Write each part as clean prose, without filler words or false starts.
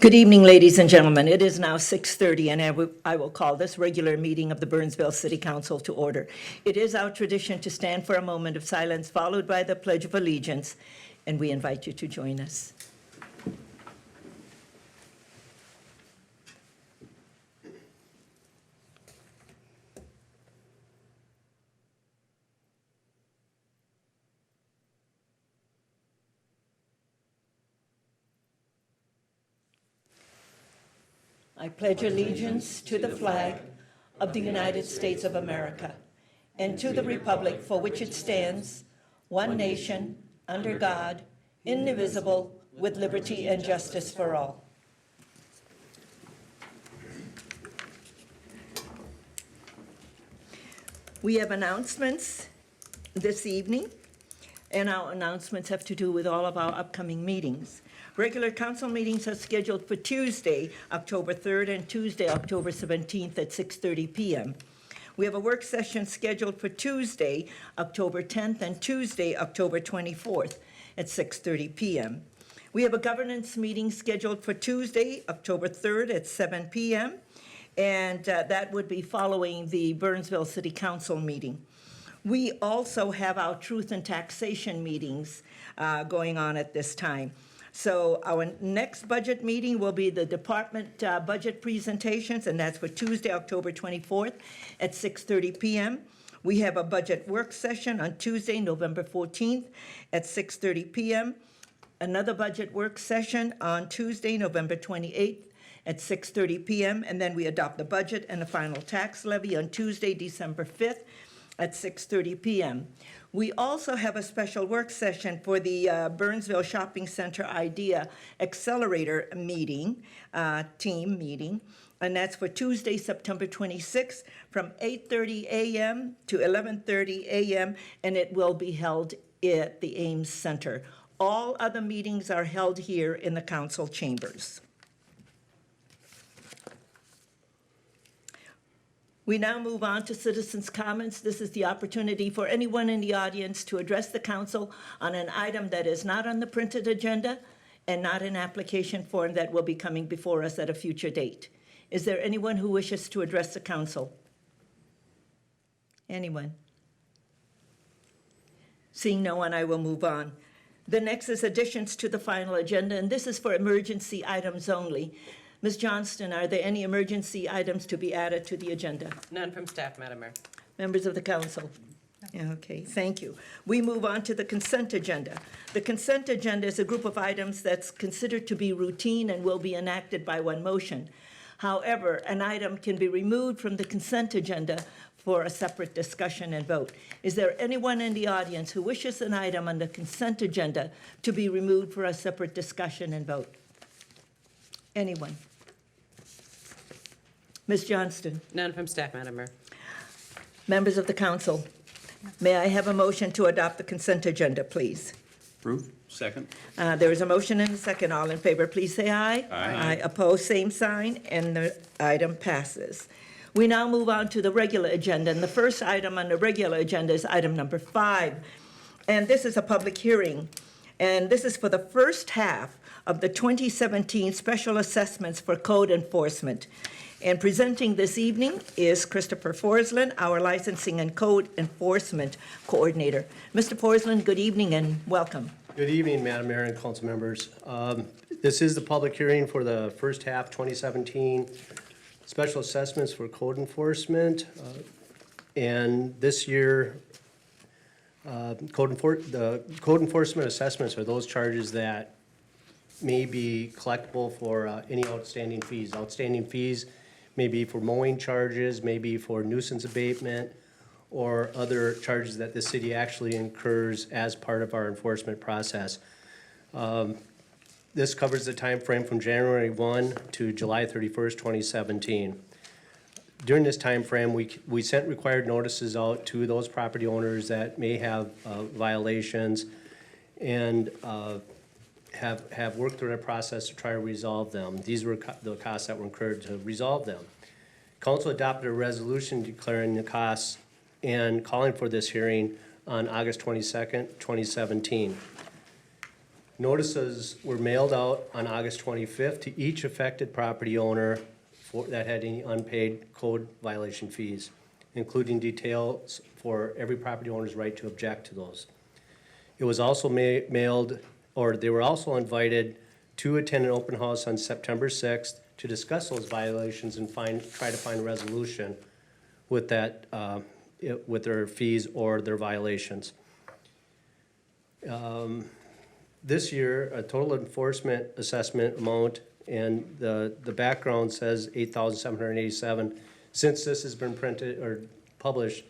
Good evening, ladies and gentlemen. It is now 6:30, and I will call this regular meeting of the Burnsville City Council to order. It is our tradition to stand for a moment of silence, followed by the Pledge of Allegiance, and we invite you to join us. I pledge allegiance to the flag of the United States of America and to the republic for which it stands, one nation, under God, indivisible, with liberty and justice for all. We have announcements this evening, and our announcements have to do with all of our upcoming meetings. Regular council meetings are scheduled for Tuesday, October 3rd, and Tuesday, October 17th at 6:30 p.m. We have a work session scheduled for Tuesday, October 10th, and Tuesday, October 24th at 6:30 p.m. We have a governance meeting scheduled for Tuesday, October 3rd at 7 p.m., and that would be following the Burnsville City Council meeting. We also have our truth and taxation meetings going on at this time. So our next budget meeting will be the department budget presentations, and that's for Tuesday, October 24th at 6:30 p.m. We have a budget work session on Tuesday, November 14th at 6:30 p.m. Another budget work session on Tuesday, November 28th at 6:30 p.m. And then we adopt the budget and the final tax levy on Tuesday, December 5th at 6:30 p.m. We also have a special work session for the Burnsville Shopping Center Idea Accelerator meeting, team meeting, and that's for Tuesday, September 26th from 8:30 a.m. to 11:30 a.m., and it will be held at the Ames Center. All other meetings are held here in the council chambers. We now move on to citizens' comments. This is the opportunity for anyone in the audience to address the council on an item that is not on the printed agenda and not an application form that will be coming before us at a future date. Is there anyone who wishes to address the council? Anyone? Seeing no one, I will move on. The next is additions to the final agenda, and this is for emergency items only. Ms. Johnston, are there any emergency items to be added to the agenda? None from staff, Madam Mayor. Members of the council? Okay, thank you. We move on to the consent agenda. The consent agenda is a group of items that's considered to be routine and will be enacted by one motion. However, an item can be removed from the consent agenda for a separate discussion and vote. Is there anyone in the audience who wishes an item on the consent agenda to be removed for a separate discussion and vote? Anyone? Ms. Johnston? None from staff, Madam Mayor. Members of the council, may I have a motion to adopt the consent agenda, please? Approved. Second. There is a motion and a second. All in favor, please say aye. Aye. Opposed, same sign, and the item passes. We now move on to the regular agenda, and the first item on the regular agenda is item number 5. And this is a public hearing, and this is for the first half of the 2017 Special Assessments for Code Enforcement. And presenting this evening is Christopher Forsland, our Licensing and Code Enforcement Coordinator. Mr. Forsland, good evening and welcome. Good evening, Madam Mayor and council members. This is the public hearing for the first half 2017 Special Assessments for Code Enforcement. And this year, the code enforcement assessments are those charges that may be collectible for any outstanding fees. Outstanding fees may be for mowing charges, maybe for nuisance abatement, or other charges that the city actually incurs as part of our enforcement process. This covers the time frame from January 1 to July 31st, 2017. During this time frame, we sent required notices out to those property owners that may have violations and have worked through a process to try to resolve them. These were the costs that were incurred to resolve them. Council adopted a resolution declaring the costs and calling for this hearing on August 22nd, 2017. Notices were mailed out on August 25th to each affected property owner that had any unpaid code violation fees, including details for every property owner's right to object to those. It was also mailed, or they were also invited to attend an open house on September 6th to discuss those violations and try to find a resolution with that, with their fees or their violations. This year, a total enforcement assessment amount, and the background says $8,787. Since this has been printed or published,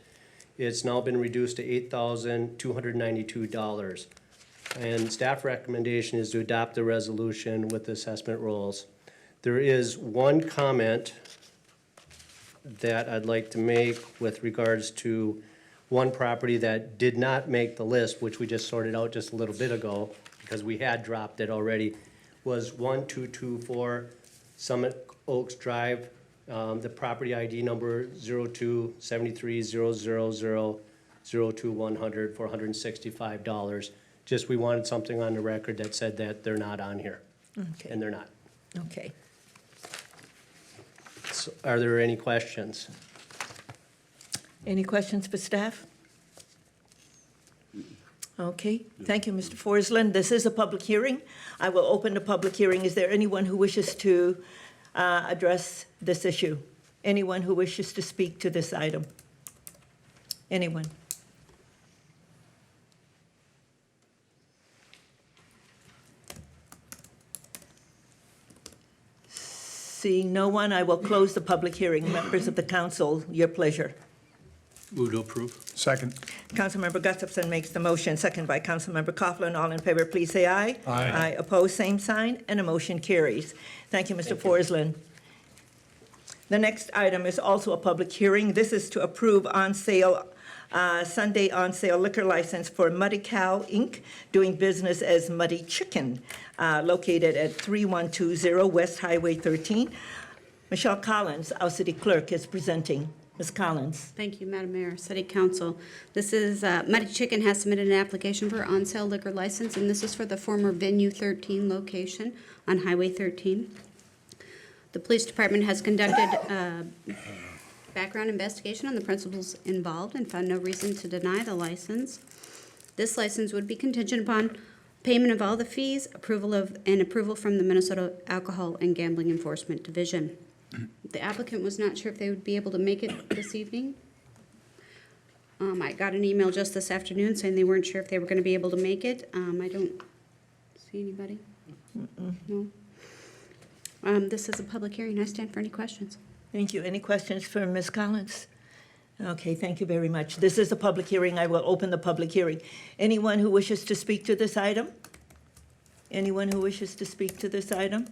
it's now been reduced to $8,292. And staff recommendation is to adopt the resolution with the assessment rules. There is one comment that I'd like to make with regards to one property that did not make the list, which we just sorted out just a little bit ago, because we had dropped it already, was 1224 Summit Oaks Drive. The property ID number 02-73-000-02100 for $165. Just, we wanted something on the record that said that they're not on here, Okay, and they're not. okay. So, are there any questions? Any questions for staff? Okay, thank you, Mr. Forsland. This is a public hearing. I will open the public hearing. Is there anyone who wishes to address this issue? Anyone who wishes to speak to this item? Anyone? Seeing no one, I will close the public hearing. Members of the council, your pleasure. Move to approve. Second. Councilmember Gustafson makes the motion, second by Councilmember Coughlin. All in favor, please say aye. Aye. Aye. Opposed, same sign, and the motion carries. Thank you, Mr. Forsland. The next item is also a public hearing. This is to approve on sale, Sunday on sale liquor license for Muddy Cow, Inc., doing business as Muddy Chicken, located at 3120 West Highway 13. Michelle Collins, our city clerk, is presenting. Ms. Collins. Thank you, Madam Mayor, City Council. This is, Muddy Chicken has submitted an application for on-sale liquor license, and this is for the former Venue 13 location on Highway 13. The police department has conducted a background investigation on the principals involved and found no reason to deny the license. This license would be contingent upon payment of all the fees, approval from the Minnesota Alcohol and Gambling Enforcement Division. The applicant was not sure if they would be able to make it this evening. I got an email just this afternoon saying they weren't sure if they were going to be able to make it. I don't see anybody. No. This is a public hearing. I stand for any questions. Thank you. Any questions for Ms. Collins? Okay, thank you very much. This is a public hearing. I will open the public hearing. Anyone who wishes to speak to this item? Anyone who wishes to speak to this item?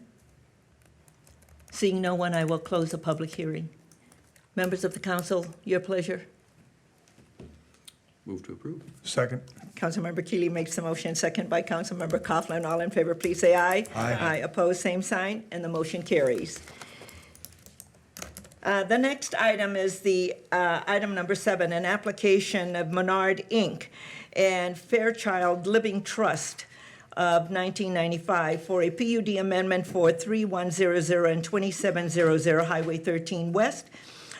Seeing no one, I will close the public hearing. Members of the council, your pleasure. Move to approve. Second. Councilmember Keeley makes the motion, second by Councilmember Coughlin. All in favor, please say aye. Aye. Aye. Opposed, same sign, and the motion carries. The next item is the item number 7, an application of Menard, Inc. and Fairchild Living Trust of 1995 for a PUD amendment for 3100 and 2700 Highway 13 West.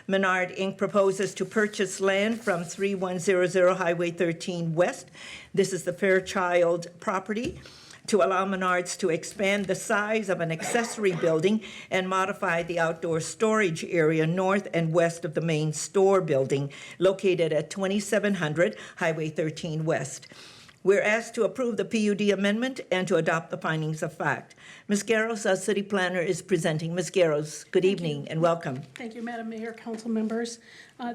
Menard, Inc. proposes to purchase land from 3100 Highway 13 West. This is the Fairchild property, to allow Menards to expand the size of an accessory building and modify the outdoor storage area north and west of the main store building located at 2700 Highway 13 West. We're asked to approve the PUD amendment and to adopt the findings of fact. Ms. Garros, our city planner, is presenting. Ms. Garros, good evening and welcome. Thank you, Madam Mayor, council members.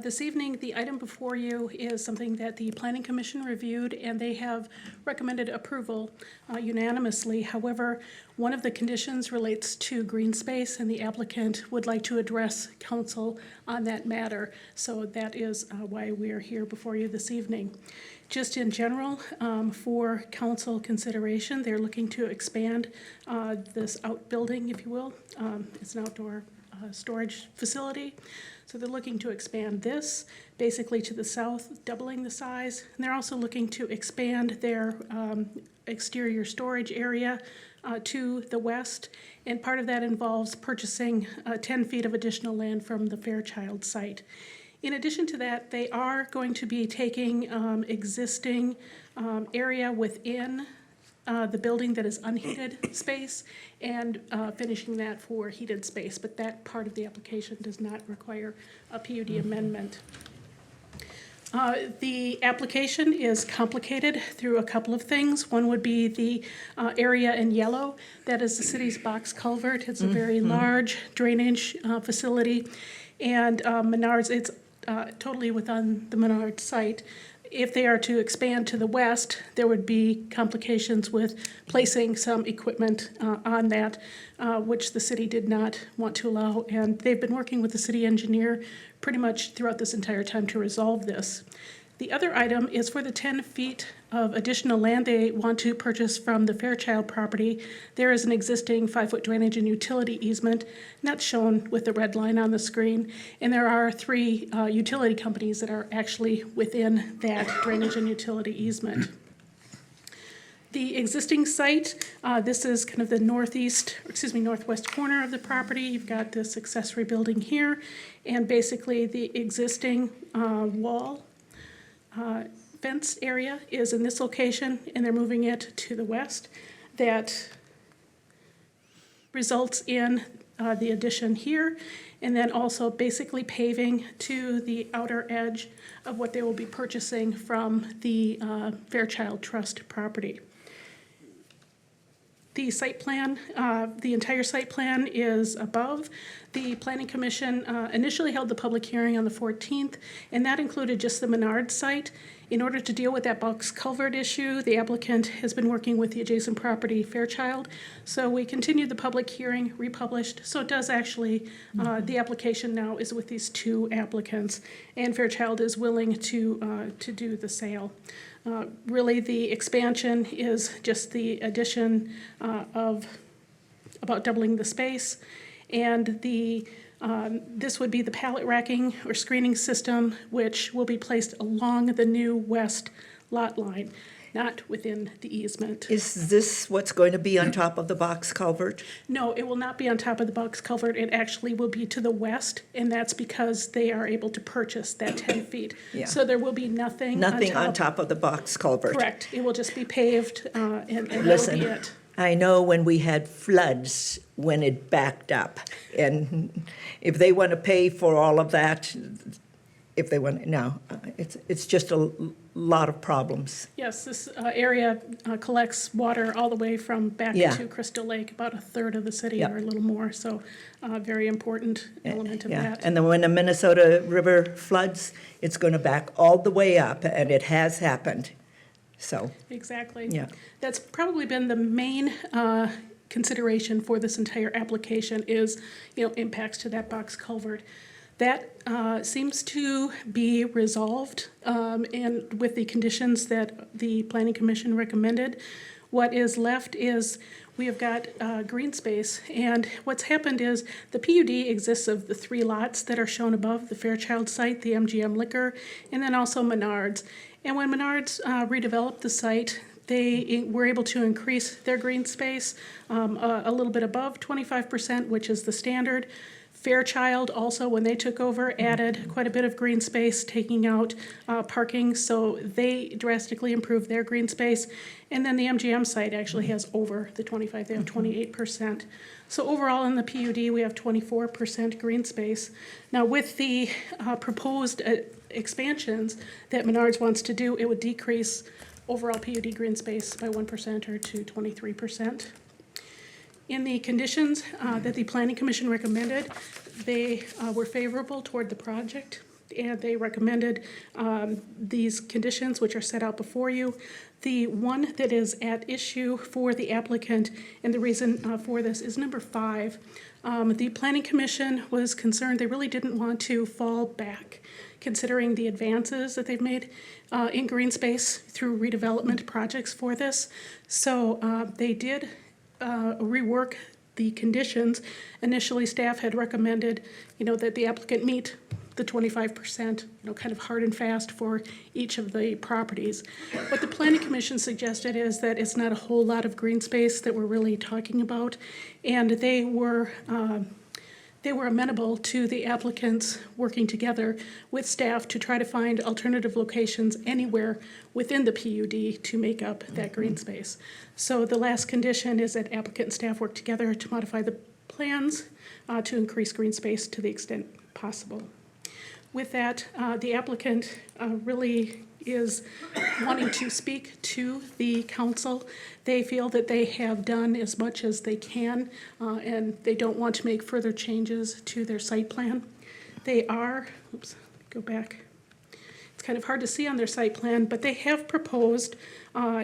This evening, the item before you is something that the Planning Commission reviewed, and they have recommended approval unanimously. However, one of the conditions relates to green space, and the applicant would like to address council on that matter. So that is why we are here before you this evening. Just in general, for council consideration, they're looking to expand this outbuilding, if you will. It's an outdoor storage facility. So they're looking to expand this basically to the south, doubling the size. And they're also looking to expand their exterior storage area to the west. And part of that involves purchasing 10 feet of additional land from the Fairchild site. In addition to that, they are going to be taking existing area within the building that is unheated space and finishing that for heated space, but that part of the application does not require a PUD amendment. The application is complicated through a couple of things. One would be the area in yellow. That is the city's box culvert. It's a very large drainage facility. And Menards, it's totally within the Menards site. If they are to expand to the west, there would be complications with placing some equipment on that, which the city did not want to allow. And they've been working with the city engineer pretty much throughout this entire time to resolve this. The other item is for the 10 feet of additional land they want to purchase from the Fairchild property. There is an existing 5-foot drainage and utility easement, and that's shown with the red line on the screen. And there are 3 utility companies that are actually within that drainage and utility easement. The existing site, this is kind of the northwest corner of the property. You've got this accessory building here, and basically the existing wall fenced area is in this location, and they're moving it to the west. That results in the addition here, and then also basically paving to the outer edge of what they will be purchasing from the Fairchild Trust property. The site plan, the entire site plan is above. The Planning Commission initially held the public hearing on the 14th, and that included just the Menard site. In order to deal with that box culvert issue, the applicant has been working with the adjacent property, Fairchild. So we continued the public hearing, republished. So it does actually, the application now is with these 2 applicants, and Fairchild is willing to do the sale. Really, the expansion is just the addition of about doubling the space, and this would be the pallet racking or screening system, which will be placed along the new west lot line, not within the easement. Is this what's going to be on top of the box culvert? No, it will not be on top of the box culvert. It actually will be to the west, and that's because they are able to purchase that 10 feet. Yeah. So there will be nothing Nothing on top of the box culvert? Correct. It will just be paved, and that will Listen, be it. I know when we had floods, when it backed up, and if they want to pay for all of that, if they want, no, it's just a lot of problems. Yes, this area collects water all the way from back Yeah. to Crystal Lake, about a third of the city Yep. or a little more, so very important element of Yeah, that. and then when the Minnesota River floods, it's going to back all the way up, and it has happened, so, Exactly. yeah. That's probably been the main consideration for this entire application is, impacts to that box culvert. That seems to be resolved, and with the conditions that the Planning Commission recommended. What is left is we have got green space, and what's happened is the PUD exists of the 3 lots that are shown above, the Fairchild site, the MGM Liquor, and then also Menards. And when Menards redeveloped the site, they were able to increase their green space a little bit above 25%, which is the standard. Fairchild also, when they took over, added quite a bit of green space, taking out parking, so they drastically improved their green space. And then the MGM site actually has over the 25, they have 28%. So overall in the PUD, we have 24% green space. Now with the proposed expansions that Menards wants to do, it would decrease overall PUD green space by 1% or to 23%. In the conditions that the Planning Commission recommended, they were favorable toward the project, and they recommended these conditions, which are set out before you. The one that is at issue for the applicant, and the reason for this, is number 5. The Planning Commission was concerned they really didn't want to fall back, considering the advances that they've made in green space through redevelopment projects for this. So they did rework the conditions, initially staff had recommended, that the applicant meet the 25%, kind of hard and fast for each of the properties. What the planning commission suggested is that it's not a whole lot of green space that we're really talking about, and they were amenable to the applicants working together with staff to try to find alternative locations anywhere within the PUD to make up that green space. So the last condition is that applicant and staff work together to modify the plans to increase green space to the extent possible. With that, the applicant really is wanting to speak to the council. They feel that they have done as much as they can, and they don't want to make further changes to their site plan. They are, go back. It's kind of hard to see on their site plan, but they have proposed,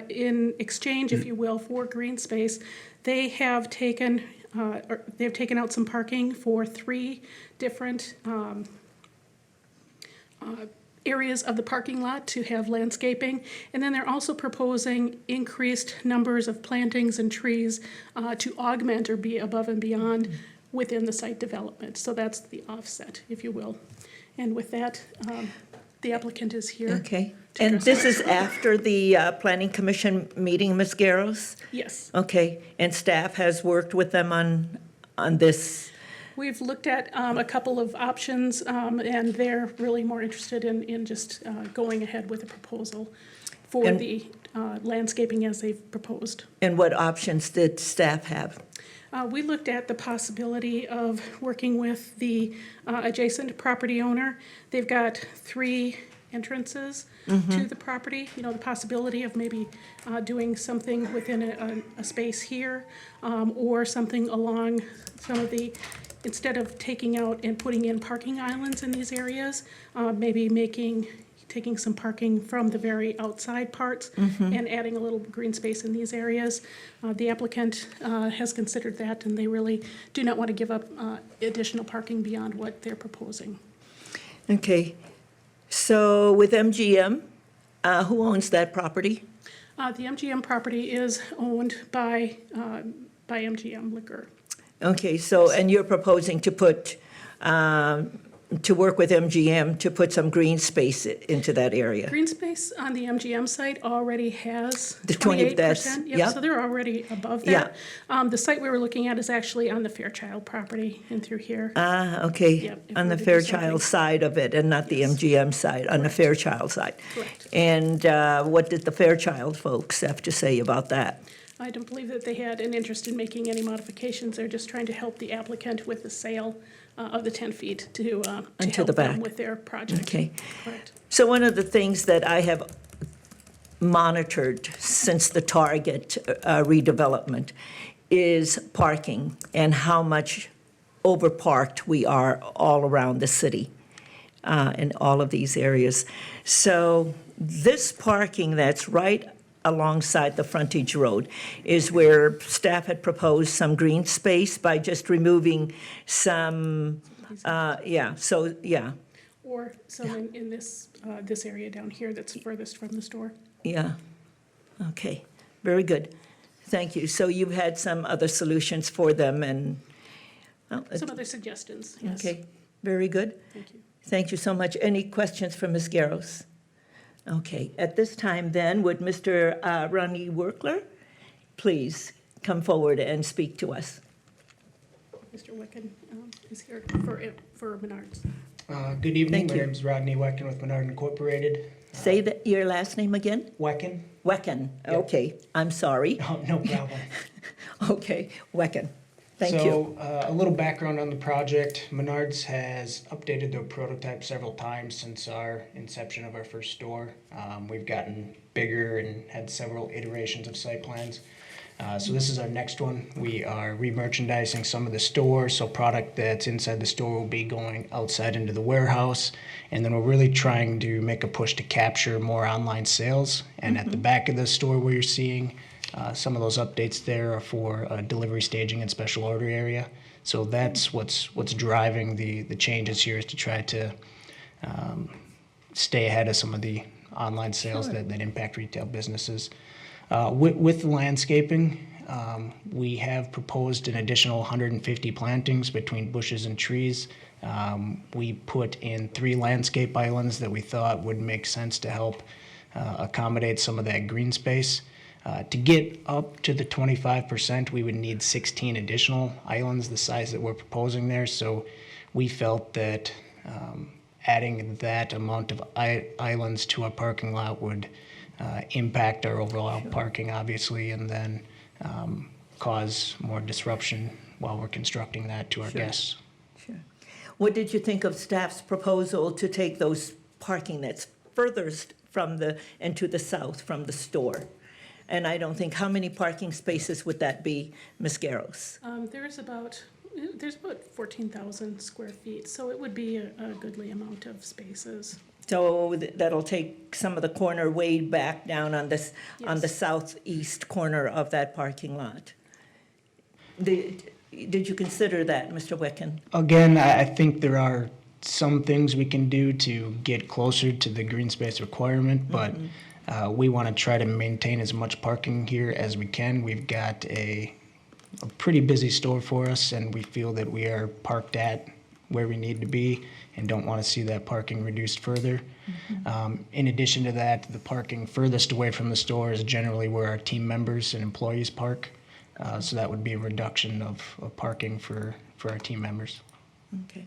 in exchange, if you will, for green space, they have taken out some parking for 3 different areas of the parking lot to have landscaping. And then they're also proposing increased numbers of plantings and trees to augment or be above and beyond within the site development. So that's the offset, if you will. And with that, the applicant is here. Okay. to And address this that. is after the planning commission meeting, Ms. Garros? Yes. Okay, and staff has worked with them on this? We've looked at a couple of options, and they're really more interested in just going ahead with a proposal for And- the landscaping as they've proposed. And what options did staff have? We looked at the possibility of working with the adjacent property owner. They've got 3 entrances to the property. The possibility of maybe doing something within a space here, or something along some of the, instead of taking out and putting in parking islands in these areas, maybe taking some parking from the very outside parts and adding a little green space in these areas. The applicant has considered that, and they really do not want to give up additional parking beyond what they're proposing. Okay, so with MGM, who owns that property? The MGM property is owned by MGM Liquor. Okay, so, and you're proposing to put, to work with MGM to put some green space into that area? Green space on the MGM site already has The 20, 28%. that's- Yep, yeah. so they're already above that. The site we were looking at is actually on the Fairchild property and through here. Okay, Yep, if on we the were to do something. Fairchild side of it and not the Yes. MGM side, on the Fairchild side. Correct. And what did the Fairchild folks have to say about that? I don't believe that they had an interest in making any modifications. They're just trying to help the applicant with the sale of the 10 feet to Into help the them back. with their project. Okay. Correct. So one of the things that I have monitored since the Target redevelopment is parking and how much overparked we are all around the city in all of these areas. So this parking that's right alongside the frontage road is where staff had proposed some green space by just removing some, Or some in this area down here that's furthest from the store. yeah. Okay, very good. Thank you. So you've had some other solutions for them and, well, Some other suggestions, yes. okay, very good. Thank you. Thank you so much. Any questions for Ms. Garros? Okay, at this time then, would Mr. Ronnie Workler please come forward and speak to us? Mr. Wicken is here for Menards. Good evening. Thank My you. name is Rodney Wecken with Menard Incorporated. Say that, your last name again? Wecken? Wecken, Yep. okay, I'm sorry. Oh, no problem. Okay, Wecken, thank you. So, a little background on the project. Menards has updated their prototype several times since our inception of our first store. We've gotten bigger and had several iterations of site plans. So this is our next one. We are re-merchandising some of the store, so product that's inside the store will be going outside into the warehouse. And then we're really trying to make a push to capture more online sales. And at the back of the store where you're seeing, some of those updates there are for delivery staging and special order area. So that's what's driving the changes here, is to try to stay ahead of some of the online sales that impact retail businesses. With the landscaping, We have proposed an additional 150 plantings between bushes and trees. We put in 3 landscape islands that we thought would make sense to help accommodate some of that green space. To get up to the 25%, we would need 16 additional islands, the size that we're proposing there. So we felt that adding that amount of islands to our parking lot would impact our overall parking, obviously, and then cause more disruption while we're constructing that to our Sure. guests. Sure. What did you think of staff's proposal to take those parking that's furthest from and to the south from the store? And I don't think, how many parking spaces would that be, Ms. Garros? There's about 14,000 square feet, so it would be a goodly amount of spaces. So that'll take some of the corner way back down on this, on the Yes. southeast corner of that parking lot. Did you consider that, Mr. Wecken? Again, I think there are some things we can do to get closer to the green space requirement, but we want to try to maintain as much parking here as we can. We've got a pretty busy store for us, and we feel that we are parked at where we need to be and don't want to see that parking reduced further. In addition to that, the parking furthest away from the store is generally where our team members and employees park. So that would be a reduction of parking for our team members. Okay.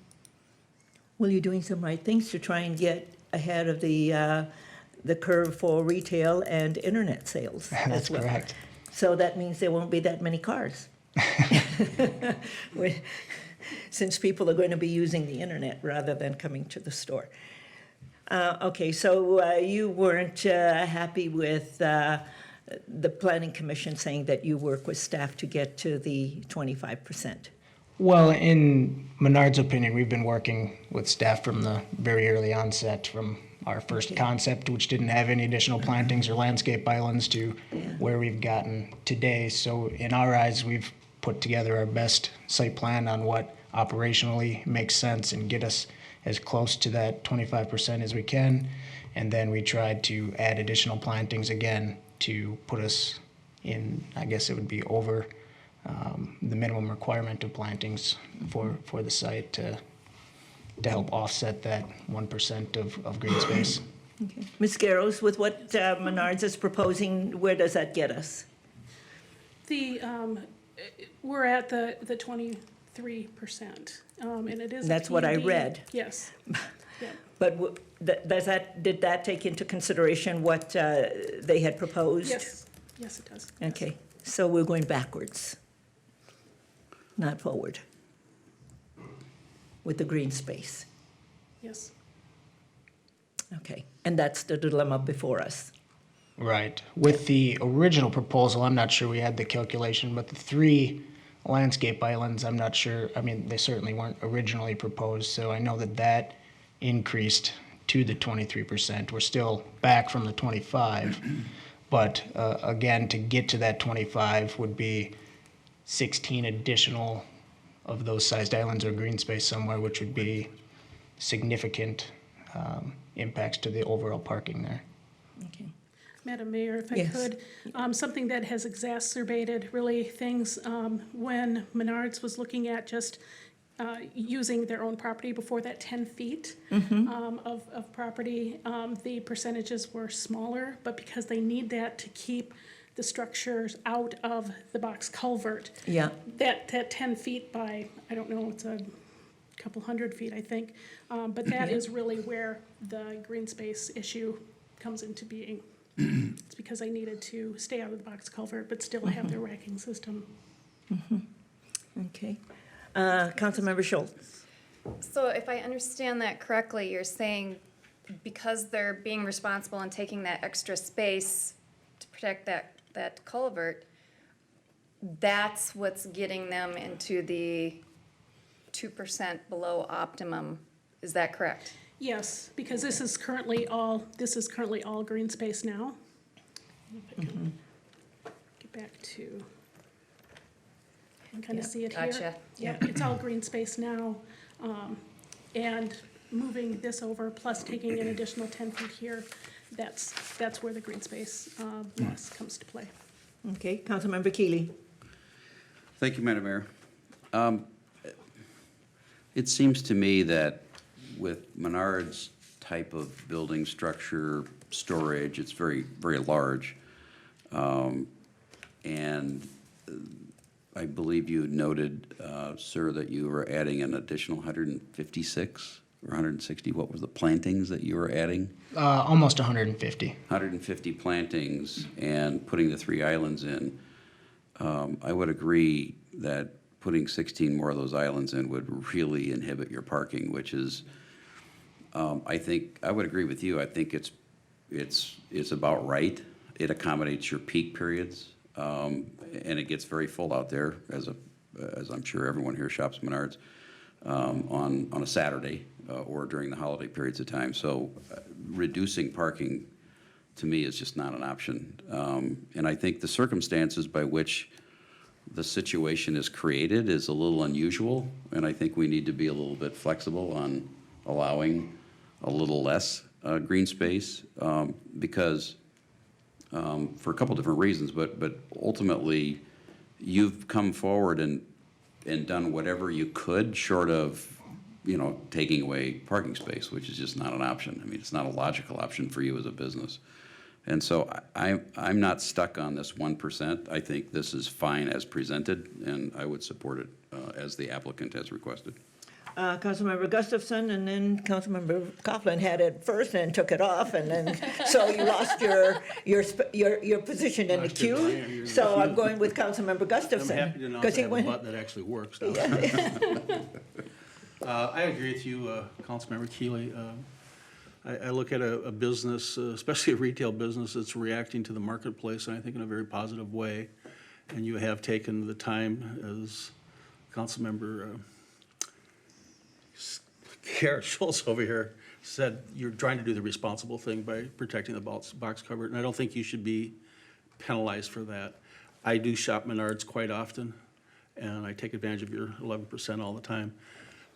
Well, you're doing some right things to try and get ahead of the curve for retail and internet sales as That's well. correct. So that means there won't be that many cars. Since people are going to be using the internet rather than coming to the store. Okay, so you weren't happy with the Planning Commission saying that you work with staff to get to the 25%. Well, in Menard's opinion, we've been working with staff from the very early onset, from our first Okay. concept, which didn't have any additional plantings or landscape islands, to Yeah. where we've gotten today. So in our eyes, we've put together our best site plan on what operationally makes sense and get us as close to that 25% as we can. And then we tried to add additional plantings again to put us in, I guess it would be over the minimum requirement of plantings for the site to help offset that 1% of green space. Okay. Ms. Garros, with what Menards is proposing, where does that get us? We're at the 23%, and it is a That's what I PUD. read. Yes. Yeah. But did that take into consideration what they had proposed? Yes, yes, it does. Okay, so we're going backwards, not forward, with the green space. Yes. Okay, and that's the dilemma before us. Right. With the original proposal, I'm not sure we had the calculation, but the 3 landscape islands, I'm not sure, I mean, they certainly weren't originally proposed, so I know that increased to the 23%. We're still back from the 25, but again, to get to that 25 would be 16 additional of those sized islands or green space somewhere, which would be significant impacts to the overall parking there. Okay. Madam Mayor, if I Yes. could, something that has exacerbated really things, when Menards was looking at just using their own property before that 10 feet of property, the percentages were smaller, but because they need that to keep the structures out of the box culvert, Yeah, that 10 feet by, I don't know, it's a couple hundred feet, I think, but that is really where the green space issue comes into being. It's because they needed to stay out of the box culvert, but still have their racking system. okay. Councilmember Schultz? So if I understand that correctly, you're saying because they're being responsible and taking that extra space to protect that culvert, that's what's getting them into the 2% below optimum. Is that correct? Yes, because this is currently all green space now. If I can get back to, you can kind of see it here. Gotcha. Yeah, it's all green space now. And moving this over, plus taking an additional 10 feet here, that's where the green space loss comes to play. Okay, Councilmember Keeley? Thank you, Madam Mayor. It seems to me that with Menard's type of building structure, storage, it's very, very large. And I believe you noted, sir, that you were adding an additional 156 or 160, what was the plantings that you were adding? Almost 150. 150 plantings and putting the 3 islands in. I would agree that putting 16 more of those islands in would really inhibit your parking, which is, I think, I would agree with you. I think it's about right. It accommodates your peak periods, and it gets very full out there, as I'm sure everyone here shops Menards, on a Saturday or during the holiday periods of time. So reducing parking, to me, is just not an option. And I think the circumstances by which the situation is created is a little unusual, and I think we need to be a little bit flexible on allowing a little less green space, because for a couple different reasons, but ultimately, you've come forward and done whatever you could, short of, taking away parking space, which is just not an option. I mean, it's not a logical option for you as a business. And so I'm not stuck on this 1%. I think this is fine as presented, and I would support it as the applicant has requested. Councilmember Gustafson, and then Councilmember Coughlin had it first and took it off, and then, so you lost your position in the queue. So I'm going with Councilmember Gustafson. I'm happy to announce I have a button that actually works now. I agree with you, Councilmember Keeley. I look at a business, especially a retail business, that's reacting to the marketplace, and I think in a very positive way. And you have taken the time, as Councilmember Garrett Schultz over here said, you're trying to do the responsible thing by protecting the box cover, and I don't think you should be penalized for that. I do shop Menards quite often, and I take advantage of your 11% all the time.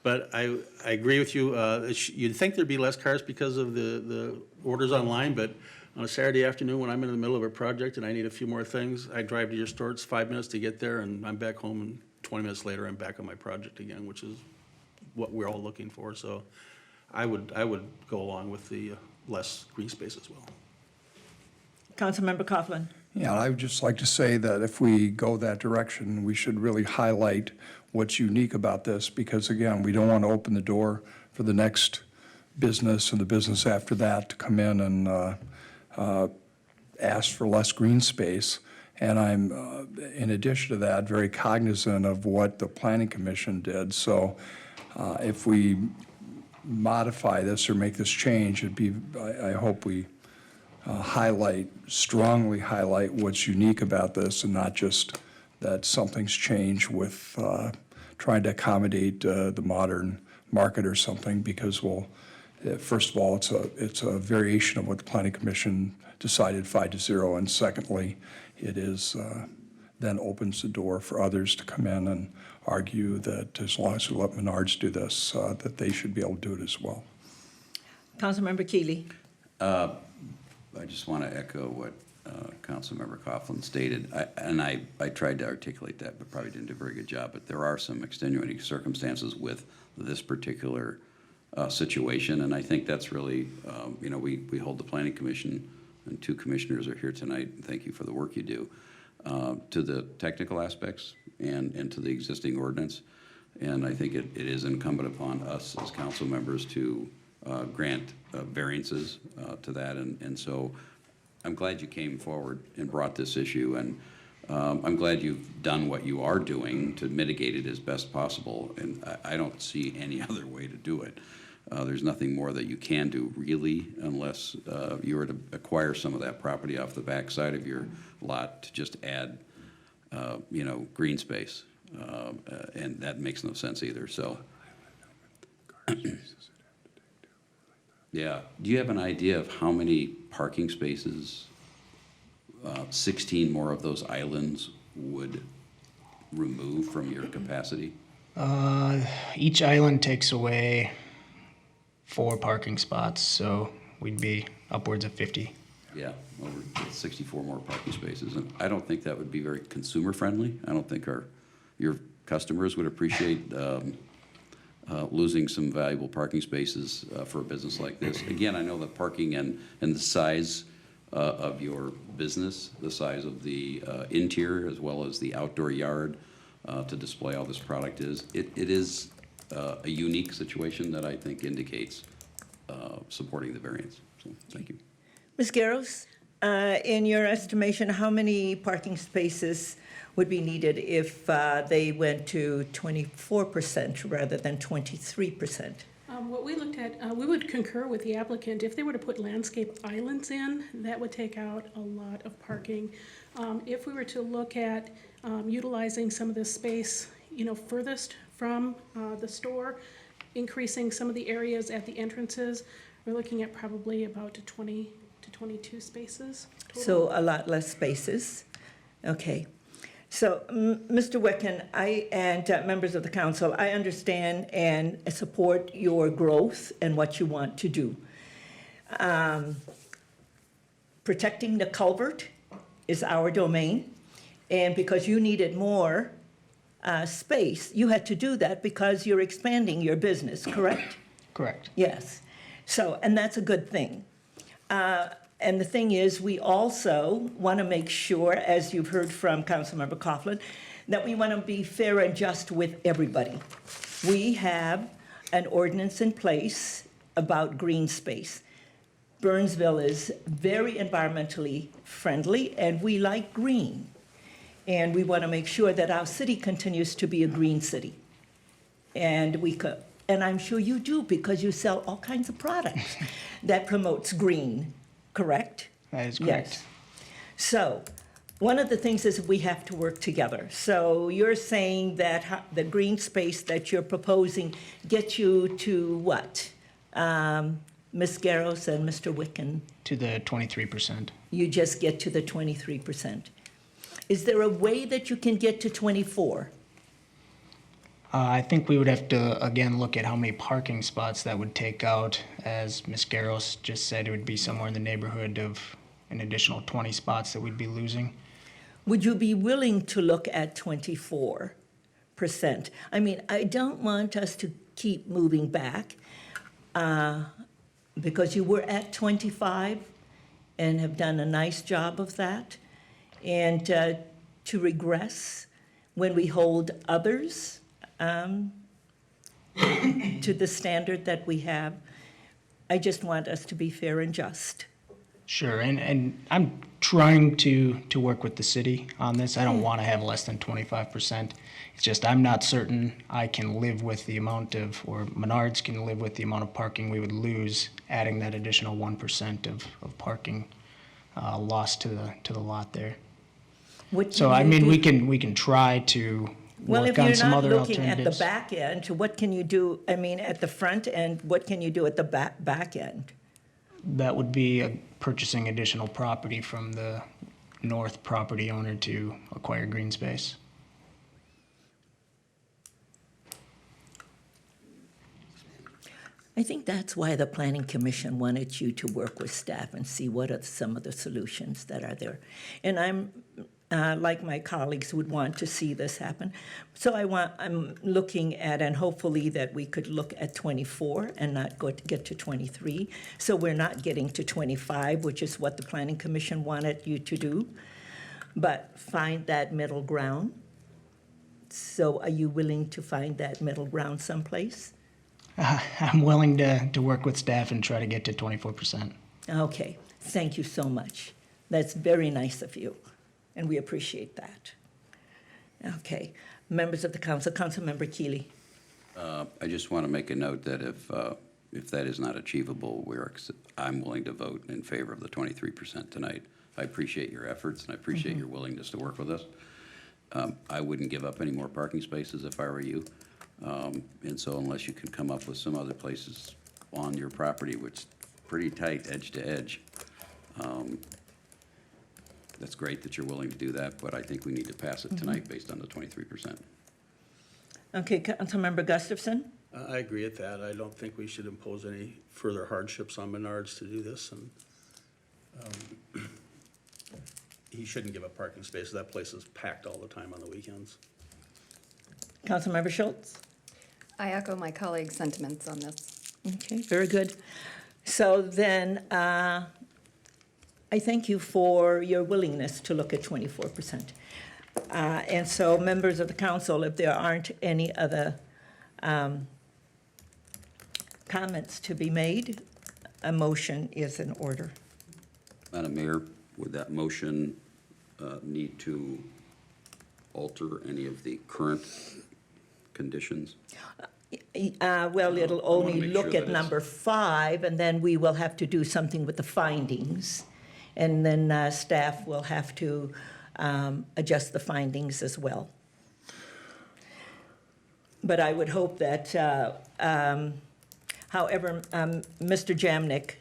But I agree with you. You'd think there'd be less cars because of the orders online, but on a Saturday afternoon when I'm in the middle of a project and I need a few more things, I drive to your store. It's 5 minutes to get there, and I'm back home, and 20 minutes later I'm back on my project again, which is what we're all looking for. So I would go along with the less green space as well. Councilmember Coughlin. Yeah, I would just like to say that if we go that direction, we should really highlight what's unique about this, because again, we don't want to open the door for the next business and the business after that to come in and ask for less green space. And I'm, in addition to that, very cognizant of what the Planning Commission did. So if we modify this or make this change, it'd be, I hope we strongly highlight what's unique about this, and not just that something's changed with trying to accommodate the modern market or something, because, well, first of all, it's a variation of what the Planning Commission decided 5-0, and secondly, it is then opens the door for others to come in and argue that as long as we let Menards do this, that they should be able to do it as well. Councilmember Keeley. I just want to echo what Councilmember Coughlin stated, I tried to articulate that, but probably didn't do a very good job. But there are some extenuating circumstances with this particular situation, and I think that's really, we hold the Planning Commission, and 2 commissioners are here tonight, and thank you for the work you do, to the technical aspects and to the existing ordinance. And I think it is incumbent upon us as council members to grant variances to that. And so I'm glad you came forward and brought this issue, and I'm glad you've done what you are doing to mitigate it as best possible, and I don't see any other way to do it. There's nothing more that you can do, really, unless you were to acquire some of that property off the back side of your lot to just add, green space, and that makes no sense either, so. Yeah. Do you have an idea of how many parking spaces 16 more of those islands would remove from your capacity? Each island takes away 4 parking spots, so we'd be upwards of 50. Yeah, over 64 more parking spaces. And I don't think that would be very consumer friendly. I don't think our your customers would appreciate losing some valuable parking spaces for a business like this. Again, I know that parking and the size of your business, the size of the interior as well as the outdoor yard to display all this product is, it is a unique situation that I think indicates supporting the variance. So, thank you. Ms. Garros, in your estimation, how many parking spaces would be needed if they went to 24% rather than 23%? What we looked at, we would concur with the applicant. If they were to put landscape islands in, that would take out a lot of parking. If we were to look at utilizing some of the space, furthest from the store, increasing some of the areas at the entrances, we're looking at probably about 20 to 22 spaces total. So a lot less spaces. Okay. So, Mr. Wecken, and members of the council, I understand and support your growth and what you want to do. Protecting the culvert is our domain, and because you needed more space, you had to do that because you're expanding your business, correct? Correct. Yes. So, and that's a good thing. And the thing is, we also want to make sure, as you've heard from Councilmember Coughlin, that we want to be fair and just with everybody. We have an ordinance in place about green space. Burnsville is very environmentally friendly, and we like green. And we want to make sure that our city continues to be a green city. And and I'm sure you do, because you sell all kinds of products that promotes green. Correct? That is correct. Yes. So, one of the things is we have to work together. So you're saying that the green space that you're proposing gets you to what? Ms. Garros and Mr. Wicken, To the 23%. you just get to the 23%. Is there a way that you can get to 24? I think we would have to, again, look at how many parking spots that would take out. As Ms. Garros just said, it would be somewhere in the neighborhood of an additional 20 spots that we'd be losing. Would you be willing to look at 24%? I mean, I don't want us to keep moving back because you were at 25 and have done a nice job of that. And to regress when we hold others to the standard that we have, I just want us to be fair and just. Sure, and I'm trying to work with the city on this. I don't want to have less than 25%. It's just I'm not certain I can live with the amount of, or Menards can live with the amount of parking we would lose adding that additional 1% of parking lost to the lot there. What So can I you mean, do? we can try to Well, if work on you're some not other looking at the alternatives. back end, what can you do, I mean, at the front end, what can you do at the back end? That would be purchasing additional property from the north property owner to acquire green space. I think that's why the Planning Commission wanted you to work with staff and see what are some of the solutions that are there. And I'm, like my colleagues, would want to see this happen. So I'm looking at, and hopefully that we could look at 24 and not get to 23. So we're not getting to 25, which is what the Planning Commission wanted you to do, but find that middle ground. So are you willing to find that middle ground someplace? I'm willing to work with staff and try to get to 24%. Okay, thank you so much. That's very nice of you, and we appreciate that. Okay, members of the council, Councilmember Keeley. I just want to make a note that if that is not achievable, I'm willing to vote in favor of the 23% tonight. I appreciate your efforts, and I appreciate your willingness to work with us. I wouldn't give up any more parking spaces if I were you. And so unless you can come up with some other places on your property, which is pretty tight edge to edge, that's great that you're willing to do that, but I think we need to pass it tonight based on the 23%. Okay, Councilmember Gustafson? I agree with that. I don't think we should impose any further hardships on Menards to do this, and he shouldn't give up parking spaces. That place is packed all the time on the weekends. Councilmember Schultz? I echo my colleagues' sentiments on this. Okay, very good. So then, I thank you for your willingness to look at 24%. And so, members of the council, if there aren't any other comments to be made, a motion is in order. Madam Mayor, would that motion need to alter any of the current conditions? Well, it'll only make look sure at that it's- number 5, and then we will have to do something with the findings. And then staff will have to adjust the findings as well. But I would hope that, however, Mr. Jamnik,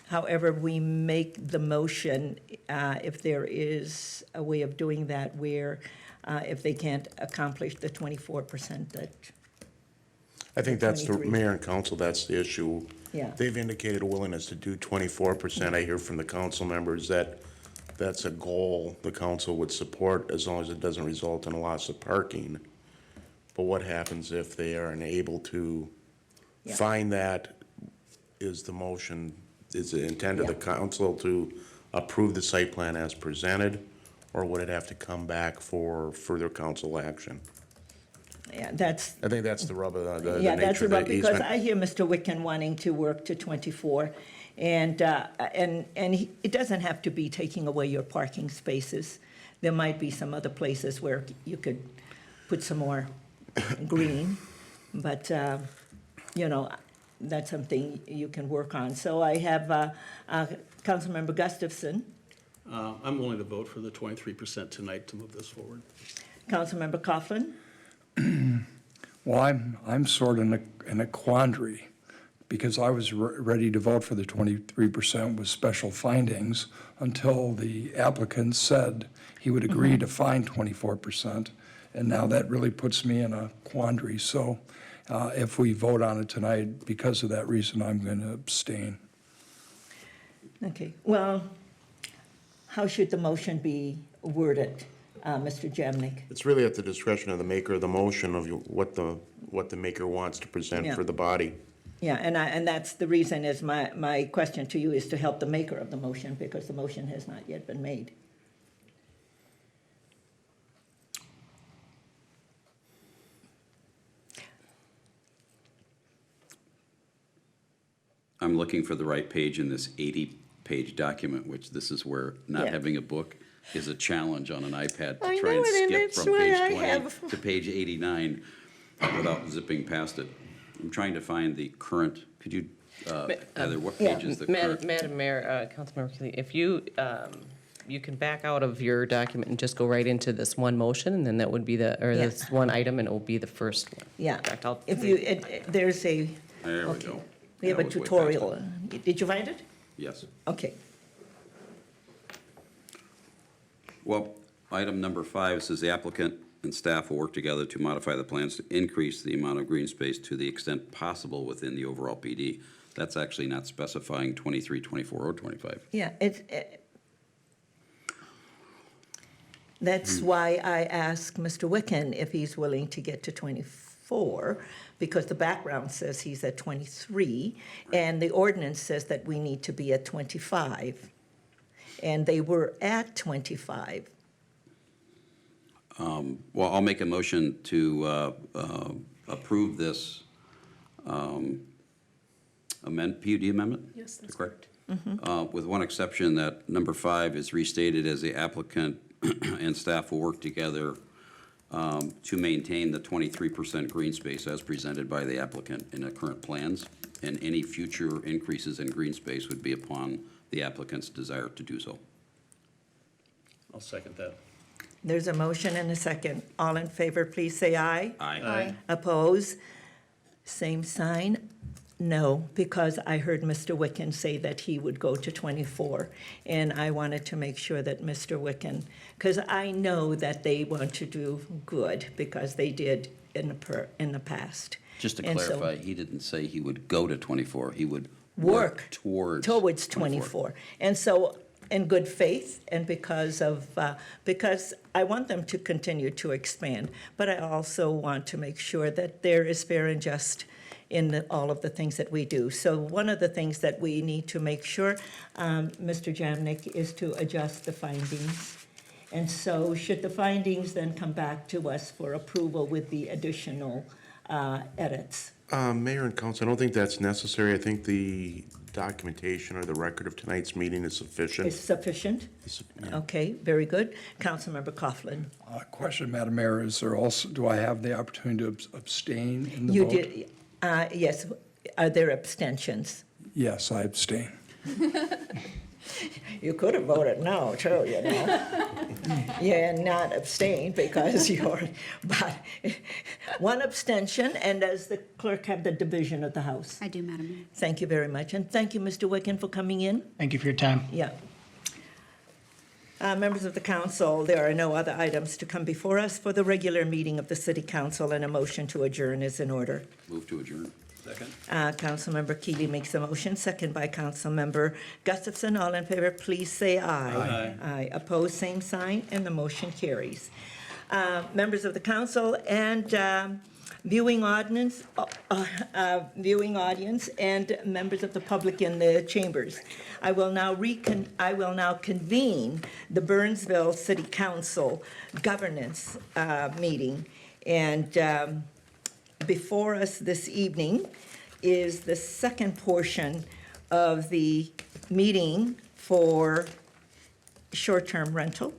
however we make the motion, if there is a way of doing that where if they can't accomplish the 24% that, I think that's the 23. mayor and council, that's the issue. Yeah. They've indicated a willingness to do 24%. I hear from the council members that that's a goal the council would support as long as it doesn't result in a loss of parking. But what happens if they are unable to Yeah. find that? Is the motion, is the intent of the Yeah. council to approve the site plan as presented? Or would it have to come back for further council action? yeah, that's, I think that's the rub of the yeah, that's nature of about, the because easement. I hear Mr. Wicken wanting to work to 24, and it doesn't have to be taking away your parking spaces. There might be some other places where you could put some more green, but, you know, that's something you can work on. So I have Councilmember Gustafson, I'm willing to vote for the 23% tonight to move this forward. Councilmember Coughlin, Well, I'm sort of in a quandary, because I was ready to vote for the 23% with special findings until the applicant said he would agree to find 24%, and now that really puts me in a quandary. So if we vote on it tonight, because of that reason, I'm going to abstain. okay, well, how should the motion be worded, Mr. Jamnik? It's really at the discretion of the maker of the motion of what the maker wants to present Yeah. for the body. Yeah, and that's the reason is my question to you is to help the maker of the motion, because the motion has not yet been made. I'm looking for the right page in this 80-page document, which this is where not Yeah. having a book is a challenge on an iPad I to try and know it, and skip that's from why page I 20 have- to page 89 without zipping past it. I'm trying to find the current, could you, Heather, what Yeah. page is the Madam current? Madam Mayor, Councilmember Keeley, if you, you can back out of your document and just go right into this one motion, and then that would be or Yeah. this one item, and it will be the first one. Yeah, In fact, I'll- if you, there's a, There we okay. go. We have I a was way past tutorial. it. Did you find it? Yes. Okay. Well, item number 5 says the applicant and staff will work together to modify the plans to increase the amount of green space to the extent possible within the overall PD. That's actually not specifying 23, 24, or 25. Yeah, that's why I asked Mr. Wicken if he's willing to get to 24, because the background says he's at 23, and the ordinance says that we need to be at 25. And they were at 25. Well, I'll make a motion to approve this PUD amendment? Yes, that's Correct? With one exception, that number 5 is restated as the applicant and staff will work together to maintain the 23% green space as presented by the applicant in the current plans, and any future increases in green space would be upon the applicant's desire to do so. I'll second that. There's a motion and a second. All in favor, please say aye. Aye. Oppose? Same sign? No, because I heard Mr. Wicken say that he would go to 24. And I wanted to make sure that Mr. Wicken, because I know that they want to do good, because they did in the past. Just to And so- clarify, he didn't say he would go to 24, he would Work work towards. Towards 24. And so in good faith and because I want them to continue to expand, but I also want to make sure that there is fair and just in all of the things that we do. So one of the things that we need to make sure, Mr. Jamnick, is to adjust the findings. And so should the findings then come back to us for approval with the additional edits? Mayor and council, I don't think that's necessary. I think the documentation or the record of tonight's meeting is sufficient. Is sufficient? Yeah. Okay, very good. Councilmember Coughlin. Question, Madam Mayor, is there also, do I have the opportunity to abstain in the You vote? did, yes. Are there abstentions? Yes, I abstain. You could have voted no, too, you know. Yeah, not abstain because you're, but one abstention, and does the clerk have the division of the House? I do, Madam Mayor. Thank you very much, and thank you, Mr. Wicken, for coming in. Thank you for your time. Yeah. Members of the council, there are no other items to come before us for the regular meeting of the city council, and a motion to adjourn is in order. Move to adjourn. Second. Councilmember Keeley makes a motion, second by Councilmember Gustafson. All in favor, please say aye. Aye. Aye. Opposed, same sign, and the motion carries. Members of the council and viewing audience, and members of the public in the chambers. I will now convene the Burnsville City Council governance meeting. And before us this evening is the second portion of the meeting for short-term rental.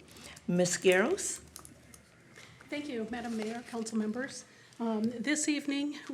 Ms. Garros? Thank you, Madam Mayor, council members. This evening,